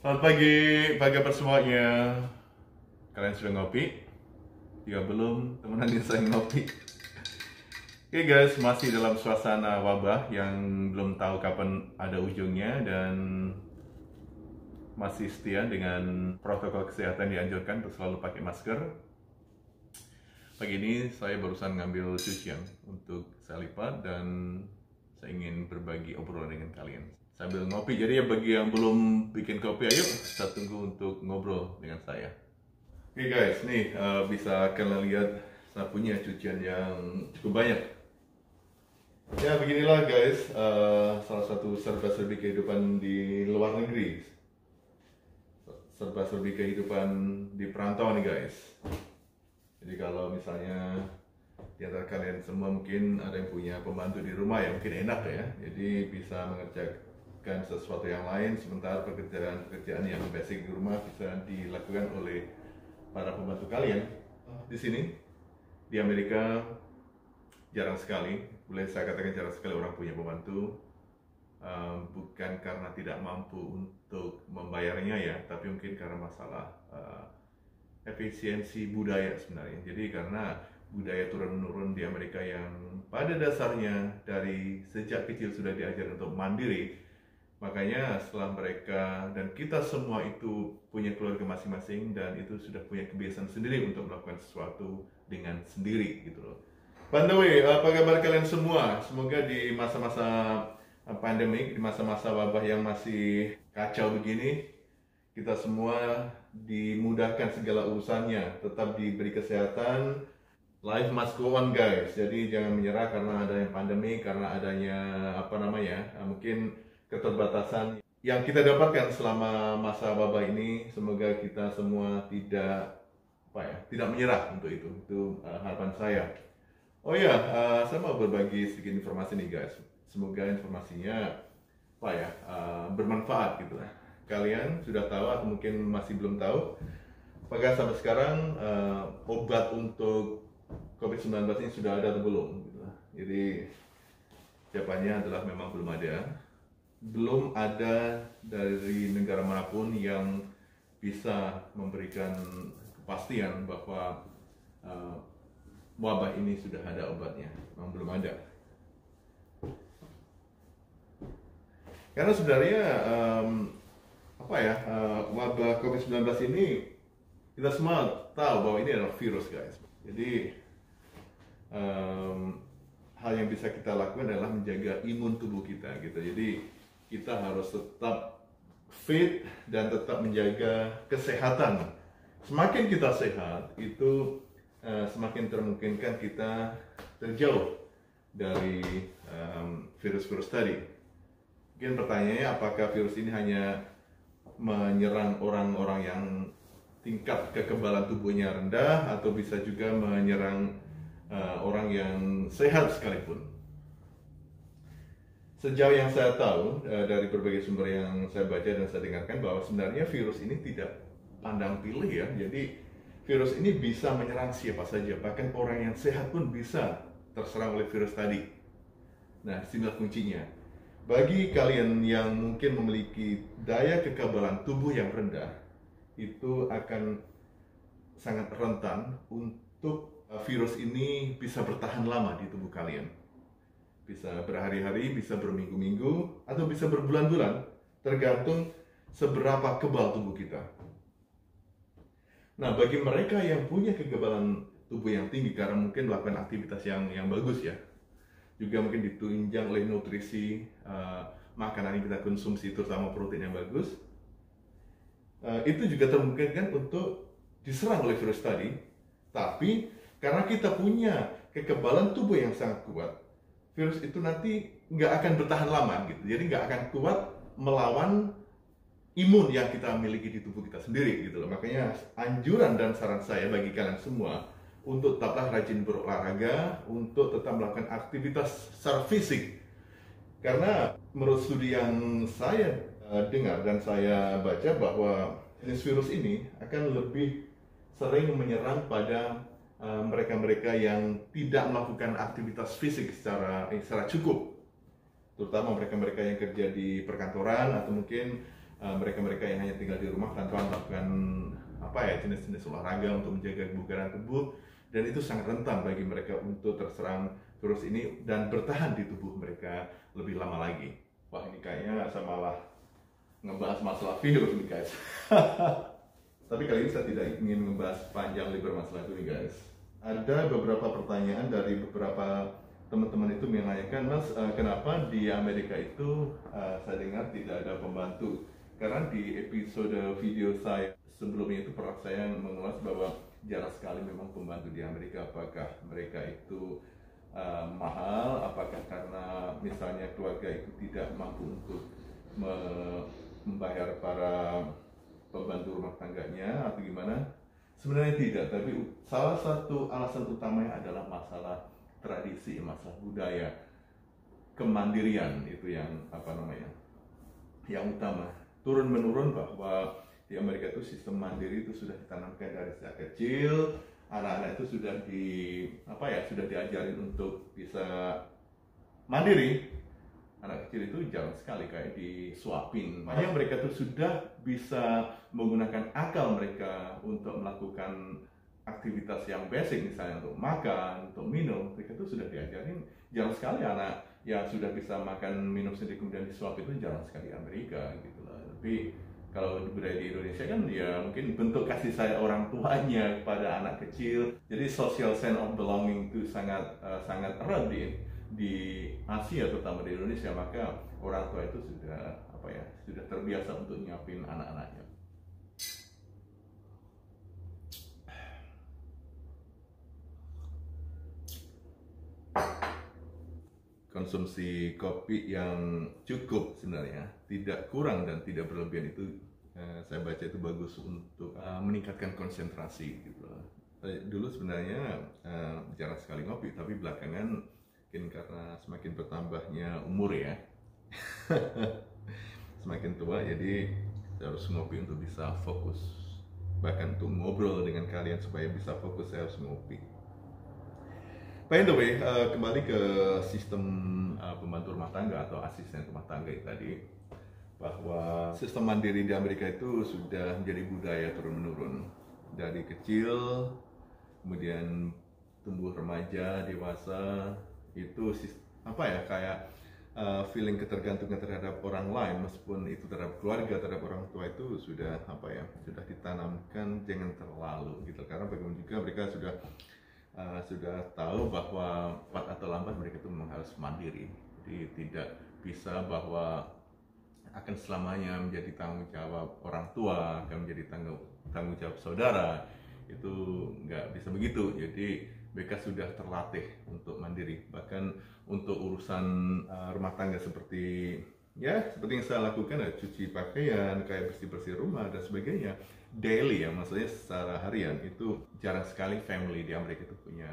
Selamat pagi apa semuanya. Kalian sudah ngopi? Jika belum, temenin saya ngopi. Oke guys, masih dalam suasana wabah yang belum tahu kapan ada ujungnya dan masih setia dengan protokol kesehatan dianjurkan untuk selalu pakai masker. Pagi ini saya barusan ngambil cucian untuk saya lipat dan saya ingin berbagi obrolan dengan kalian sambil ngopi. Jadi ya bagi yang belum bikin kopi, ayo kita tunggu untuk ngobrol dengan saya. Oke guys, nih bisa kalian lihat saya punya cucian yang cukup banyak. Ya beginilah guys, salah satu serba-serbi kehidupan di luar negeri, serba-serbi kehidupan di perantauan nih guys. Jadi kalau misalnya di antara kalian semua mungkin ada yang punya pembantu di rumah ya mungkin enak ya, jadi bisa mengerjakan sesuatu yang lain sementara pekerjaan yang basic di rumah bisa dilakukan oleh para pembantu kalian. Di sini di Amerika jarang sekali, boleh saya katakan jarang sekali orang punya pembantu, bukan karena tidak mampu untuk membayarnya ya, tapi mungkin karena masalah efisiensi budaya sebenarnya. Jadi karena budaya turun-menurun di Amerika yang pada dasarnya dari sejak kecil sudah diajar untuk mandiri, makanya setelah mereka dan kita semua itu punya keluarga masing-masing dan itu sudah punya kebiasaan sendiri untuk melakukan sesuatu dengan sendiri gitu loh. By the way, apa kabar kalian semua? Semoga di masa-masa pandemik, di masa-masa wabah yang masih kacau begini, kita semua dimudahkan segala urusannya, tetap diberi kesehatan. Life must go on guys, jadi jangan menyerah karena adanya pandemi, karena adanya mungkin keterbatasan yang kita dapatkan selama masa wabah ini. Semoga kita semua tidak menyerah untuk itu harapan saya. Oh ya, saya mau berbagi sedikit informasi nih guys. Semoga informasinya bermanfaat gitu. Kalian sudah tahu atau mungkin masih belum tahu, apakah sampai sekarang obat untuk COVID-19 ini sudah ada atau belum? Gitu. Jadi jawabannya adalah memang belum ada. Belum ada dari negara manapun yang bisa memberikan kepastian bahwa wabah ini sudah ada obatnya. Memang belum ada. Karena sebenarnya wabah COVID-19 ini kita semua tahu bahwa ini adalah virus guys. Jadi hal yang bisa kita lakukan adalah menjaga imun tubuh kita gitu. Jadi kita harus tetap fit dan tetap menjaga kesehatan. Semakin kita sehat itu semakin termungkinkan kita terjauh dari virus-virus tadi. Mungkin pertanyaannya, apakah virus ini hanya menyerang orang-orang yang tingkat kekebalan tubuhnya rendah atau bisa juga menyerang orang yang sehat sekalipun? Sejauh yang saya tahu dari berbagai sumber yang saya baca dan saya dengarkan bahwa sebenarnya virus ini tidak pandang pilih ya. Jadi virus ini bisa menyerang siapa saja, bahkan orang yang sehat pun bisa terserang oleh virus tadi. Nah, sinilah kuncinya. Bagi kalian yang mungkin memiliki daya kekebalan tubuh yang rendah, itu akan sangat rentan untuk virus ini bisa bertahan lama di tubuh kalian. Bisa berhari-hari, bisa berminggu-minggu, atau bisa berbulan-bulan, tergantung seberapa kebal tubuh kita. Nah, bagi mereka yang punya kekebalan tubuh yang tinggi karena mungkin melakukan aktivitas yang bagus ya, juga mungkin ditunjang oleh nutrisi makanan yang kita konsumsi, terutama protein yang bagus, itu juga termungkinkan untuk diserang oleh virus tadi. Tapi karena kita punya kekebalan tubuh yang sangat kuat, virus itu nanti nggak akan bertahan lama gitu. Jadi nggak akan kuat melawan imun yang kita miliki di tubuh kita sendiri gitu loh. Makanya anjuran dan saran saya bagi kalian semua untuk tetaplah rajin berolahraga, untuk tetap melakukan aktivitas secara fisik. Karena menurut studi yang saya dengar dan saya baca bahwa jenis virus ini akan lebih sering menyerang pada mereka-mereka yang tidak melakukan aktivitas fisik secara cukup, terutama mereka-mereka yang kerja di perkantoran atau mungkin mereka-mereka yang hanya tinggal di rumah tanpa melakukan jenis-jenis olahraga untuk menjaga kebugaran tubuh, dan itu sangat rentan bagi mereka untuk terserang virus ini dan bertahan di tubuh mereka lebih lama lagi. Wah, ini kayaknya saya malah ngebahas masalah virus nih guys. Tapi kali ini saya tidak ingin membahas panjang lebar masalah itu nih guys. Ada beberapa pertanyaan dari beberapa teman-teman itu menanyakan, Mas, kenapa di Amerika itu saya dengar tidak ada pembantu? Karena di episode video saya sebelumnya itu pernah saya mengulas bahwa jarang sekali memang pembantu di Amerika. Apakah mereka itu mahal? Apakah karena misalnya keluarga itu tidak mampu untuk membayar para pembantu rumah tangganya atau gimana? Sebenarnya tidak, tapi salah satu alasan utamanya adalah masalah tradisi, masalah budaya, kemandirian itu yang yang utama. Turun menurun bahwa di Amerika itu sistem mandiri itu sudah ditanamkan dari sejak kecil. Anak-anak itu sudah diajarin untuk bisa mandiri. Anak kecil itu jarang sekali kayak disuapin. Makanya mereka itu sudah bisa menggunakan akal mereka untuk melakukan aktivitas yang basic, misalnya untuk makan, untuk minum. Mereka itu sudah diajarin. Jarang sekali anak yang sudah bisa makan minum sendiri kemudian disuap itu jarang sekali Amerika gitu lah. Tapi kalau budaya di Indonesia kan ya mungkin bentuk kasih sayang orang tuanya kepada anak kecil. Jadi social sense of belonging itu sangat erat di Asia, terutama di Indonesia. Maka orang tua itu sudah terbiasa untuk nyiapin anak-anaknya. Konsumsi kopi yang cukup sebenarnya, tidak kurang dan tidak berlebihan itu saya baca itu bagus untuk meningkatkan konsentrasi gitu. Dulu sebenarnya jarang sekali ngopi, tapi belakangan mungkin karena semakin bertambahnya umur ya, semakin tua, jadi saya harus ngopi untuk bisa fokus. Bahkan untuk ngobrol dengan kalian supaya bisa fokus, saya harus ngopi. By the way, kembali ke sistem pembantu rumah tangga atau asisten rumah tangga tadi, bahwa sistem mandiri di Amerika itu sudah menjadi budaya turun-menurun dari kecil, kemudian tumbuh remaja, dewasa, itu feeling ketergantungan terhadap orang lain, meskipun itu terhadap keluarga, terhadap orang tua, itu sudah ditanamkan jangan terlalu gitu. Karena bagaimana juga mereka sudah tahu bahwa cepat atau lambat mereka itu memang harus mandiri. Jadi tidak bisa bahwa akan selamanya menjadi tanggung jawab orang tua, akan menjadi tanggung jawab saudara. Itu nggak bisa begitu. Jadi mereka sudah terlatih untuk mandiri. Bahkan untuk urusan rumah tangga seperti yang saya lakukan, cuci pakaian, kayak bersih-bersih rumah dan sebagainya, daily ya, maksudnya secara harian, itu jarang sekali family di Amerika itu punya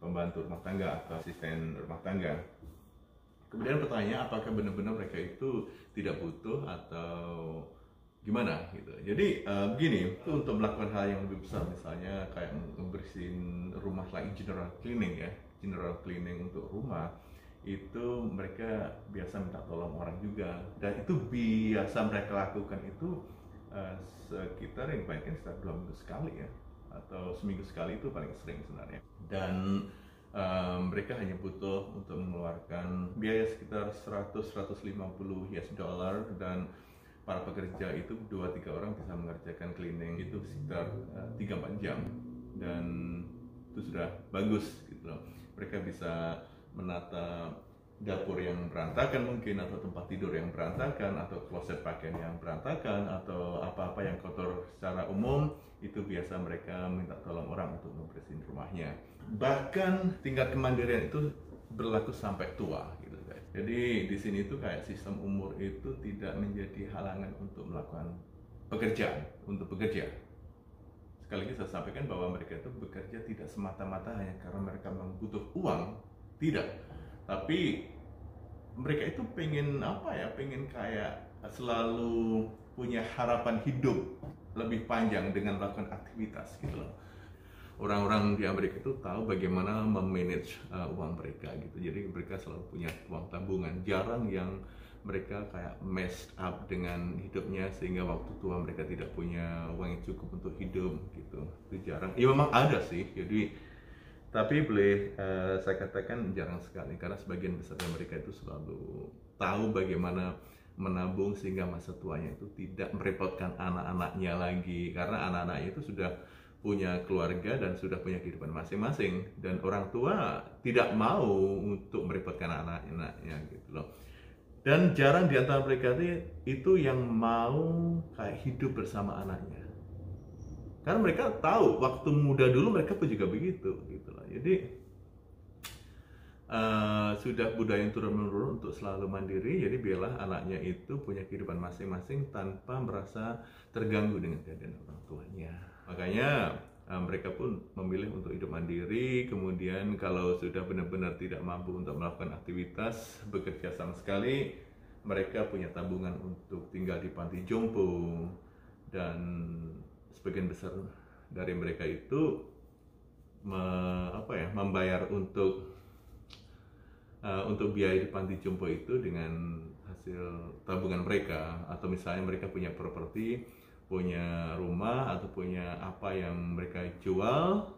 pembantu rumah tangga atau asisten rumah tangga. Kemudian pertanyaannya, apakah benar-benar mereka itu tidak butuh atau gimana gitu. Jadi begini, itu untuk melakukan hal yang lebih besar, misalnya kayak membersihin rumah, like general cleaning ya, general cleaning untuk rumah, itu mereka biasa minta tolong orang juga, dan itu biasa mereka lakukan itu sekitar yang paling sekitar 2 minggu sekali ya, atau seminggu sekali, itu paling sering sebenarnya. Dan mereka hanya butuh untuk mengeluarkan biaya sekitar 100-150 US dollar, dan para pekerja itu 2-3 orang bisa mengerjakan cleaning itu sekitar 3-4 jam, dan itu sudah bagus gitu loh. Mereka bisa menata dapur yang berantakan mungkin, atau tempat tidur yang berantakan, atau kloset pakaian yang berantakan, atau apa-apa yang kotor secara umum, itu biasa mereka minta tolong orang untuk membersihin rumahnya. Bahkan tingkat kemandirian itu berlaku sampai tua gitu guys. Jadi di sini itu kayak sistem umur itu tidak menjadi halangan untuk melakukan pekerjaan, untuk bekerja. Sekali lagi saya sampaikan bahwa mereka itu bekerja tidak semata-mata hanya karena mereka membutuh uang, tidak. Tapi mereka itu pengen kayak selalu punya harapan hidup lebih panjang dengan melakukan aktivitas gitu loh. Orang-orang di Amerika itu tahu bagaimana memanage uang mereka gitu. Jadi mereka selalu punya uang tabungan. Jarang yang mereka kayak messed up dengan hidupnya sehingga waktu tua mereka tidak punya uang yang cukup untuk hidup gitu. Itu jarang. Ya memang ada sih. Jadi tapi boleh saya katakan jarang sekali karena sebagian besar dari mereka itu selalu tahu bagaimana menabung sehingga masa tuanya itu tidak merepotkan anak-anaknya lagi, karena anak-anaknya itu sudah punya keluarga dan sudah punya kehidupan masing-masing, dan orang tua tidak mau untuk merepotkan anak-anaknya gitu loh. Dan jarang di antara mereka itu yang mau kayak hidup bersama anaknya, karena mereka tahu waktu muda dulu mereka pun juga begitu gitu loh. Jadi sudah budaya yang turun-menurun untuk selalu mandiri, jadi biarlah anaknya itu punya kehidupan masing-masing tanpa merasa terganggu dengan keadaan orang tuanya. Makanya mereka pun memilih untuk hidup mandiri. Kemudian kalau sudah benar-benar tidak mampu untuk melakukan aktivitas bekerja sama sekali, mereka punya tabungan untuk tinggal di panti jompo, dan sebagian besar dari mereka itu membayar untuk biaya di panti jompo itu dengan hasil tabungan mereka, atau misalnya mereka punya properti, punya rumah atau punya apa yang mereka jual,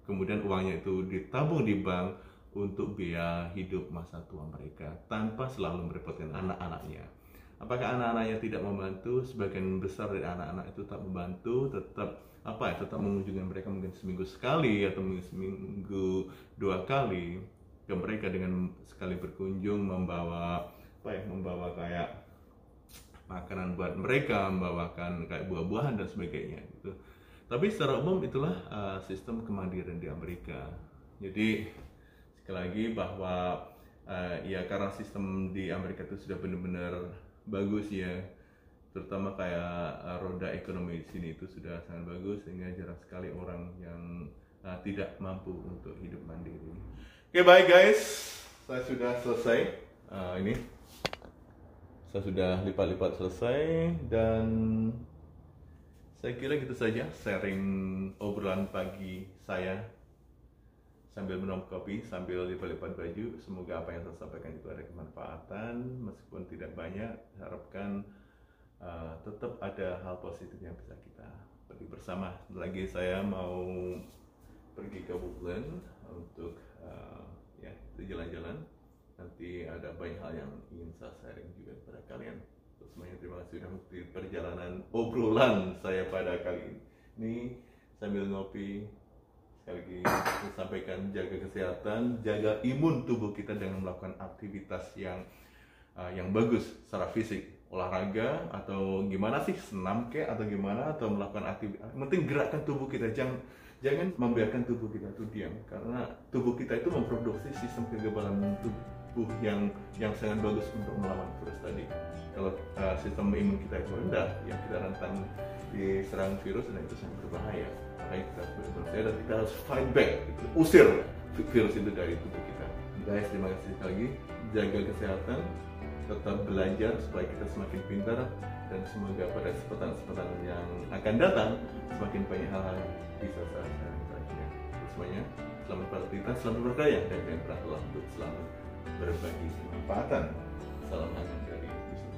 kemudian uangnya itu ditabung di bank untuk biaya hidup masa tua mereka tanpa selalu merepotkan anak-anaknya. Apakah anak-anaknya tidak membantu? Sebagian besar dari anak-anak itu tetap membantu, tetap mengunjungi mereka mungkin seminggu sekali atau mungkin seminggu 2 kali ke mereka, dengan sekali berkunjung membawa kayak makanan buat mereka, membawakan kayak buah-buahan dan sebagainya gitu. Tapi secara umum itulah sistem kemandirian di Amerika. Jadi sekali lagi bahwa ya karena sistem di Amerika itu sudah benar-benar bagus ya, terutama kayak roda ekonomi di sini itu sudah sangat bagus, sehingga jarang sekali orang yang tidak mampu untuk hidup mandiri. Oke, baik guys, saya sudah selesai. Ini saya sudah lipat-lipat selesai, dan saya kira gitu saja sharing obrolan pagi saya sambil minum kopi, sambil lipat-lipat baju. Semoga apa yang saya sampaikan itu ada kemanfaatan, meskipun tidak banyak. Harapkan tetap ada hal positif yang bisa kita pergi bersama. Lagi saya mau pergi ke Woodland untuk jalan-jalan. Nanti ada banyak hal yang ingin saya sharing juga kepada kalian. Untuk semuanya, terima kasih sudah mengikuti perjalanan obrolan saya pada kali ini sambil ngopi. Sekali lagi saya sampaikan, jaga kesehatan, jaga imun tubuh kita dengan melakukan aktivitas yang bagus secara fisik, olahraga atau gimana sih, senam kek atau gimana, atau melakukan aktivitas. Penting gerakkan tubuh kita, jangan membiarkan tubuh kita itu diam, karena tubuh kita itu memproduksi sistem kekebalan tubuh yang sangat bagus untuk melawan virus tadi. Kalau sistem imun kita itu rendah, yang kita rentan diserang virus, dan itu sangat berbahaya. Makanya kita harus berusaha dan kita harus fight back, usir virus itu dari tubuh kita. Guys, terima kasih sekali lagi. Jaga kesehatan, tetap belajar supaya kita semakin pintar, dan semoga pada kesempatan yang akan datang semakin banyak hal-hal yang bisa saya sharing. Semuanya, selamat beraktivitas, selamat berkarya, dan jangan pernah lelah untuk selalu berbagi kemanfaatan. Salam hangat dari Yusuf.